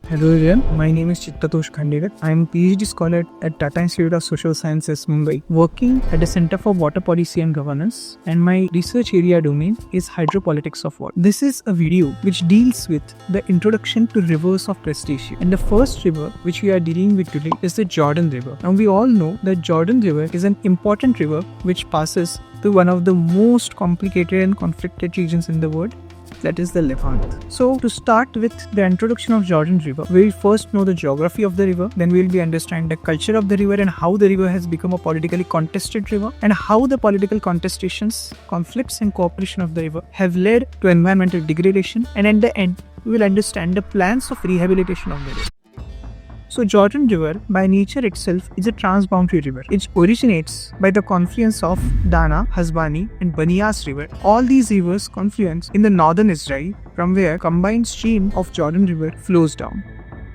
Hello everyone, my name is Chittatosh Khandekar. I am a PhD scholar at Tata Institute of Social Sciences, Mumbai, working at the Center for Water Policy and Governance, and my research area domain is hydropolitics of water. This is a video which deals with the introduction to rivers of prestige. And the first river which we are dealing with today is the Jordan River. Now we all know that Jordan River is an important river which passes through one of the most complicated and conflicted regions in the world, that is the Levant. So to start with the introduction of Jordan River, we will first know the geography of the river, then we will be understand the culture of the river and how the river has become a politically contested river and how the political contestations, conflicts and cooperation of the river have led to environmental degradation, and at the end we will understand the plans of rehabilitation of the river. So Jordan River by nature itself is a transboundary river. It originates by the confluence of Dana, Hasbani and Banias River. All these rivers confluence in the northern Israel, from where combined stream of Jordan River flows down.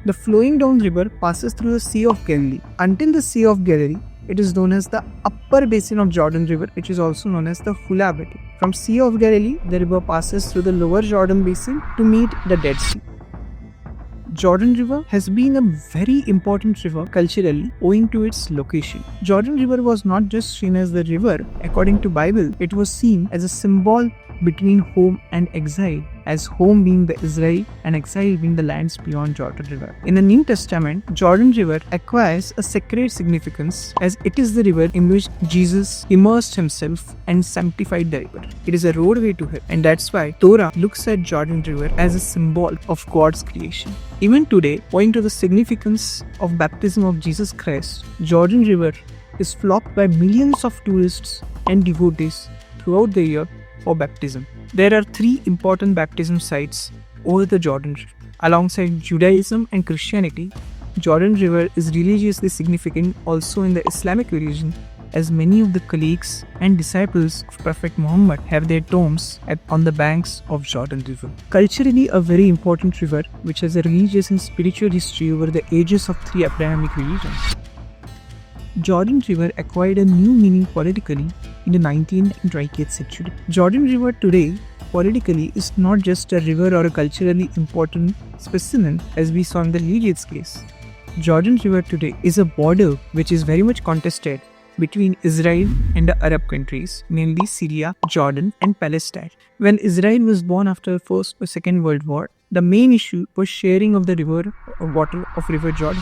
The flowing down river passes through the Sea of Galilee. Until the Sea of Galilee, it is known as the upper basin of Jordan River, which is also known as the Hula Basin. From Sea of Galilee, the river passes through the lower Jordan Basin to meet the Dead Sea. Jordan River has been a very important river culturally owing to its location. Jordan River was not just seen as the river. According to Bible, it was seen as a symbol between home and exile, as home being the Israel and exile being the lands beyond Jordan River. In the New Testament, Jordan River acquires a sacred significance as it is the river in which Jesus immersed himself and sanctified the river. It is a roadway to heaven, and that's why Torah looks at Jordan River as a symbol of God's creation. Even today, owing to the significance of baptism of Jesus Christ, Jordan River is flocked by millions of tourists and devotees throughout the year for baptism. There are three important baptism sites over the Jordan River. Alongside Judaism and Christianity, Jordan River is religiously significant also in the Islamic religion, as many of the colleagues and disciples of Prophet Muhammad have their tombs on the banks of Jordan River. Culturally, a very important river which has a religious and spiritual history over the ages of three Abrahamic religions. Jordan River acquired a new meaning politically in the 19th and 20th century. Jordan River today politically is not just a river or a culturally important specimen as we saw in the religious case. Jordan River today is a border which is very much contested between Israel and the Arab countries, namely Syria, Jordan and Palestine. When Israel was born after the First or Second World War, the main issue was sharing of the river or water of River Jordan.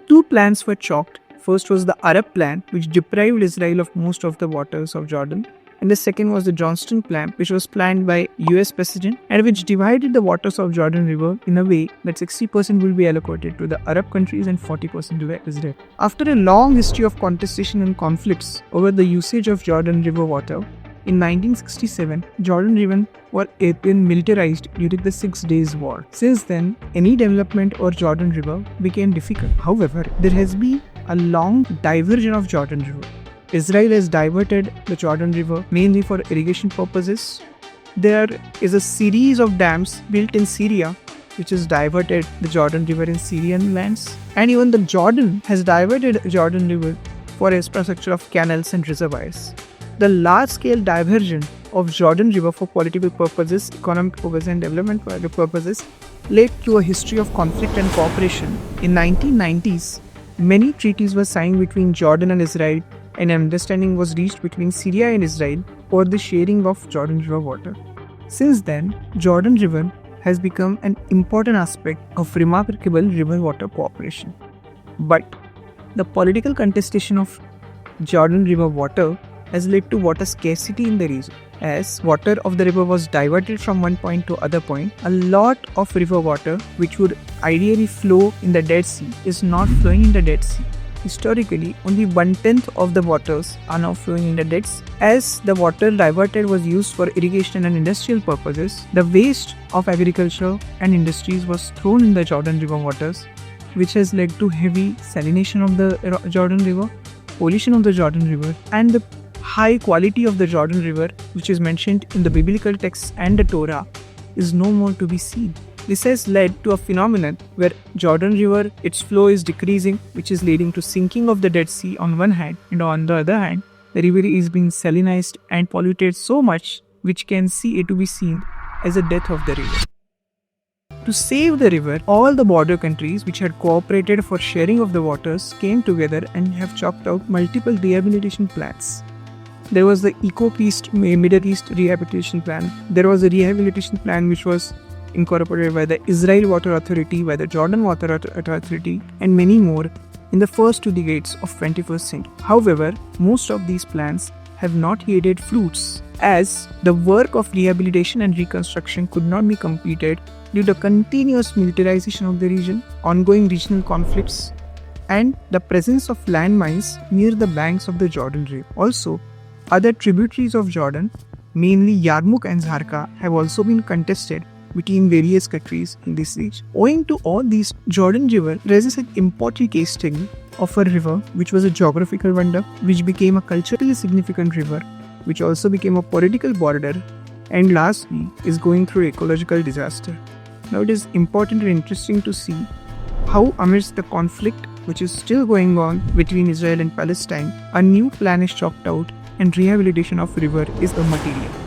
Two plans were chalked. First was the Arab plan, which deprived Israel of most of the waters of Jordan. And the second was the Johnston plan, which was planned by US President and which divided the waters of Jordan River in a way that 60% will be allocated to the Arab countries and 40% to Israel. After a long history of contestation and conflicts over the usage of Jordan River water, in 1967, Jordan River was militarized during the 6 Days War. Since then, any development of Jordan River became difficult. However, there has been a long diversion of Jordan River. Israel has diverted the Jordan River mainly for irrigation purposes. There is a series of dams built in Syria which has diverted the Jordan River in Syrian lands. And even the Jordan has diverted Jordan River for infrastructure of canals and reservoirs. The large-scale diversion of Jordan River for political purposes, economic purposes and development purposes led to a history of conflict and cooperation. In 1990s, many treaties were signed between Jordan and Israel, and an understanding was reached between Syria and Israel for the sharing of Jordan River water. Since then, Jordan River has become an important aspect of remarkable river water cooperation. But the political contestation of Jordan River water has led to water scarcity in the region. As water of the river was diverted from one point to other point, a lot of river water which would ideally flow in the Dead Sea is not flowing in the Dead Sea. Historically, only 1/10 of the waters are now flowing in the Dead Sea. As the water diverted was used for irrigation and industrial purposes, the waste of agriculture and industries was thrown in the Jordan River waters, which has led to heavy salination of the Jordan River, pollution of the Jordan River, and the high quality of the Jordan River, which is mentioned in the biblical texts and the Torah, is no more to be seen. This has led to a phenomenon where Jordan River, its flow is decreasing, which is leading to sinking of the Dead Sea on one hand, and on the other hand, the river is being salinized and polluted so much which can see it to be seen as a death of the river. To save the river, all the border countries which had cooperated for sharing of the waters came together and have chalked out multiple rehabilitation plans. There was the Eco-Peace Middle East Rehabilitation Plan. There was a rehabilitation plan which was incorporated by the Israel Water Authority, by the Jordan Water Authority, and many more in the first 2 decades of 21st century. However, most of these plans have not yielded fruits, as the work of rehabilitation and reconstruction could not be completed due to continuous militarization of the region, ongoing regional conflicts, and the presence of landmines near the banks of the Jordan River. Also, other tributaries of Jordan, mainly Yarmouk and Zarqa, have also been contested between various countries in this region. Owing to all these, Jordan River raises an important case study of a river which was a geographical wonder, which became a culturally significant river, which also became a political border, and lastly is going through ecological disaster. Now it is important and interesting to see how amidst the conflict which is still going on between Israel and Palestine, a new plan is chalked out and rehabilitation of river is a material.